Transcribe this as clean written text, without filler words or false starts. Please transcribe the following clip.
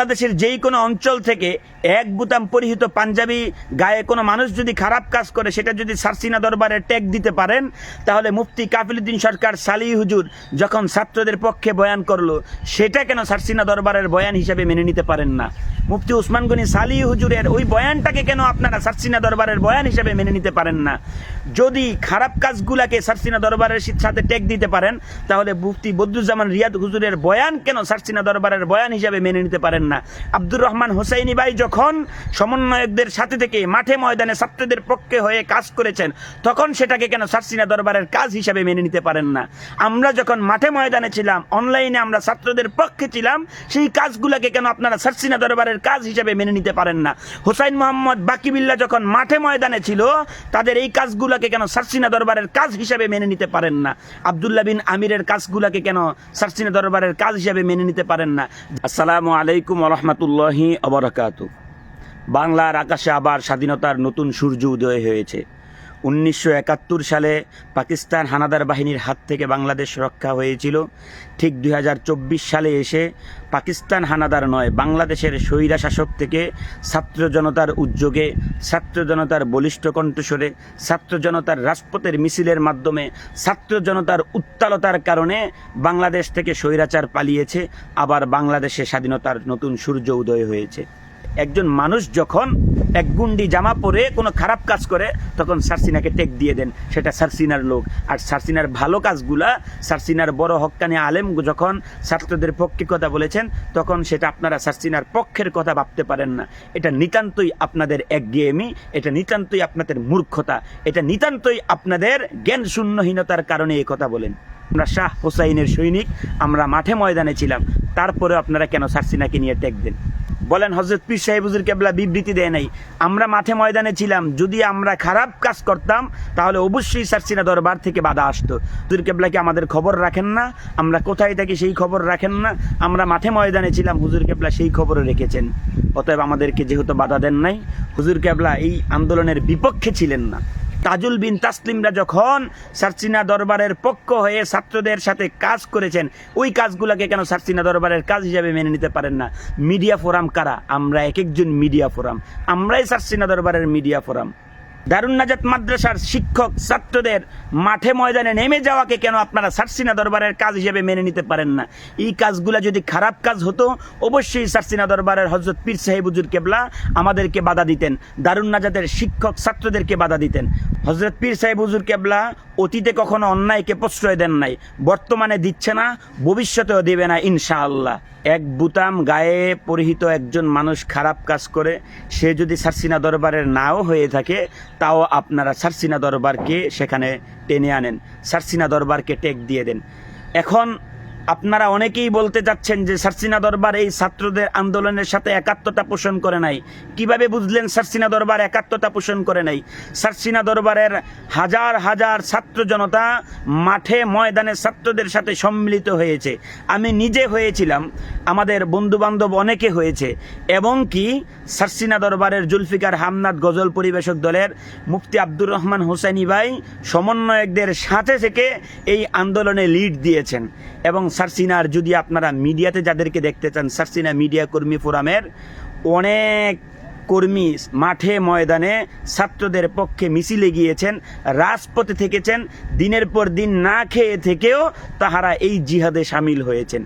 বাংলাদেশের যেই কোনো অঞ্চল থেকে এক বুতাম পরিহিত পাঞ্জাবি গায়ে কোনো মানুষ যদি খারাপ কাজ করে সেটা যদি সারসিনা দরবারে ট্যাগ দিতে পারেন, তাহলে মুফতি কাফিলউদ্দিন সরকার সালি হুজুর যখন ছাত্রদের পক্ষে বয়ান করলো সেটা কেন সারসিনা দরবারের বয়ান হিসাবে মেনে নিতে পারেন না? মুফতি উসমান গনি সালি হুজুরের ওই বয়ানটাকে কেন আপনারা সারসিনা দরবারের বয়ান হিসাবে মেনে নিতে পারেন না? যদি খারাপ কাজগুলাকে সারসিনা দরবারের সাথে ট্যাগ দিতে পারেন, তাহলে মুফতি বদরুজ্জামান রিয়াদ হুজুরের বয়ান কেন সারসিনা দরবারের বয়ান হিসাবে মেনে নিতে পারেন না? আব্দুর রহমান হোসাইনি ভাই যখন সমন্বয়কদের সাথে থেকে মাঠে ময়দানে ছাত্রদের পক্ষে হয়ে কাজ করেছেন, তখন সেটাকে কেন সারসিনা দরবারের কাজ হিসাবে মেনে নিতে পারেন না? আমরা যখন মাঠে ময়দানে ছিলাম, অনলাইনে আমরা ছাত্রদের পক্ষে ছিলাম, সেই কাজগুলোকে কেন আপনারা সারসিনা দরবারের কাজ হিসাবে মেনে নিতে পারেন না? হুসাইন মোহাম্মদ বাকিবিল্লাহ যখন মাঠে ময়দানে ছিল, তাদের এই কাজগুলোকে কেন সারসিনা দরবারের কাজ হিসাবে মেনে নিতে পারেন না? আব্দুল্লাহ বিন আমিরের কাজগুলোকে কেন সারসিনা দরবারের কাজ হিসাবে মেনে নিতে পারেন না? আসসালামু আলাইকুম ওয়া রাহমাতুল্লাহি ওয়া বারাকাতুহু। বাংলার আকাশে আবার স্বাধীনতার নতুন সূর্য উদয় হয়েছে। 1971 সালে পাকিস্তান হানাদার বাহিনীর হাত থেকে বাংলাদেশ রক্ষা হয়েছিল। ঠিক 2024 সালে এসে পাকিস্তান হানাদার নয়, বাংলাদেশের স্বৈরা শাসক থেকে ছাত্র জনতার উদ্যোগে, ছাত্র জনতার বলিষ্ঠ কণ্ঠস্বরে, ছাত্র জনতার রাজপথের মিছিলের মাধ্যমে, ছাত্র জনতার উত্তালতার কারণে বাংলাদেশ থেকে স্বৈরাচার পালিয়েছে। আবার বাংলাদেশে স্বাধীনতার নতুন সূর্য উদয় হয়েছে। একজন মানুষ যখন এক গুন্ডি জামা পরে কোনো খারাপ কাজ করে, তখন সারসিনাকে টেক দিয়ে দেন, সেটা সারসিনার লোক। আর সারসিনার ভালো কাজগুলা, সারসিনার বড় হক্কানি আলেম যখন ছাত্রদের পক্ষে কথা বলেছেন, তখন সেটা আপনারা সারসিনার পক্ষের কথা ভাবতে পারেন না। এটা নিতান্তই আপনাদের একঘেয়েমি, এটা নিতান্তই আপনাদের মূর্খতা, এটা নিতান্তই আপনাদের জ্ঞান শূন্যহীনতার কারণে এই কথা বলেন। আমরা শাহ হোসাইনের সৈনিক, আমরা মাঠে ময়দানে ছিলাম, তারপরে আপনারা কেন সারসিনাকে নিয়ে টেক দেন? বলেন হযরত পীর সাহেব হুজুর কেবলা বিবৃতি দেয় নাই, আমরা মাঠে ময়দানে ছিলাম, যদি আমরা খারাপ কাজ করতাম তাহলে অবশ্যই সারসিনা দরবার থেকে বাধা আসতো। হুজুর কেবলা কি আমাদের খবর রাখেন না? আমরা কোথায় থাকি সেই খবর রাখেন না? আমরা মাঠে ময়দানে ছিলাম, হুজুর কেবলা সেই খবরও রেখেছেন। অতএব আমাদেরকে যেহেতু বাধা দেন নাই, হুজুর কেবলা এই আন্দোলনের বিপক্ষে ছিলেন না। তাজুল বিন তাসলিমরা যখন সারসিনা দরবারের পক্ষ হয়ে ছাত্রদের সাথে কাজ করেছেন, ওই কাজগুলোকে কেন সারসিনা দরবারের কাজ হিসাবে মেনে নিতে পারেন না? মিডিয়া ফোরাম কারা? আমরা এক একজন মিডিয়া ফোরাম, আমরাই সারসিনা দরবারের মিডিয়া ফোরাম। দারুন নাজাত মাদ্রাসার শিক্ষক ছাত্রদের মাঠে ময়দানে নেমে যাওয়াকে কেন আপনারা সারসিনা দরবারের কাজ হিসেবে মেনে নিতে পারেন না? এই কাজগুলো যদি খারাপ কাজ হতো, অবশ্যই সারসিনা দরবারের হযরত পীর সাহেব হুজুর কেবলা আমাদেরকে বাধা দিতেন, দারুন নাজাতের শিক্ষক ছাত্রদেরকে বাধা দিতেন। হযরত পীর সাহেব হুজুর কেবলা অতীতে কখনো অন্যায়কে প্রশ্রয় দেন নাই, বর্তমানে দিচ্ছে না, ভবিষ্যতেও দেবে না ইনশাআল্লাহ। এক বুতাম গায়ে পরিহিত একজন মানুষ খারাপ কাজ করে, সে যদি সারসিনা দরবারের নাও হয়ে থাকে, তাও আপনারা সারসিনা দরবারকে সেখানে টেনে আনেন, সারসিনা দরবারকে টেক দিয়ে দেন। এখন আপনারা অনেকেই বলতে যাচ্ছেন যে সারসিনা দরবার এই ছাত্রদের আন্দোলনের সাথে একাত্মতা পোষণ করে নাই। কিভাবে বুঝলেন সারসিনা দরবার একাত্মতা পোষণ করে নাই? সারসিনা দরবারের হাজার হাজার ছাত্র জনতা মাঠে ময়দানে ছাত্রদের সাথে সম্মিলিত হয়েছে। আমি নিজে হয়েছিলাম, আমাদের বন্ধু বান্ধব অনেকে হয়েছে, এবং কি সারসিনা দরবারের জুলফিকার হামনাদ গজল পরিবেশক দলের মুফতি আব্দুর রহমান হোসাইনি ভাই সমন্বয়কদের সাথে থেকে এই আন্দোলনে লিড দিয়েছেন। এবং সারসিনার, যদি আপনারা মিডিয়াতে যাদেরকে দেখতে চান, সারসিনা মিডিয়া কর্মী ফোরামের অনেক কর্মী মাঠে ময়দানে ছাত্রদের পক্ষে মিছিলে গিয়েছেন, রাজপথে থেকেছেন, দিনের পর দিন না খেয়ে থেকেও তাহারা এই জিহাদে সামিল হয়েছেন।